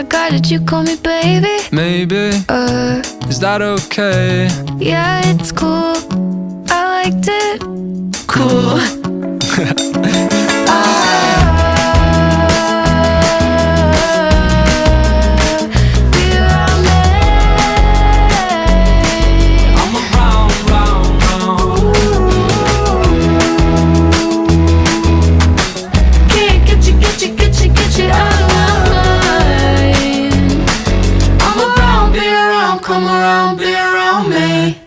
my God, did you call me baby? Maybe, is that okay? Yeah, it's cool. I liked it. Cool. Come around, be around me.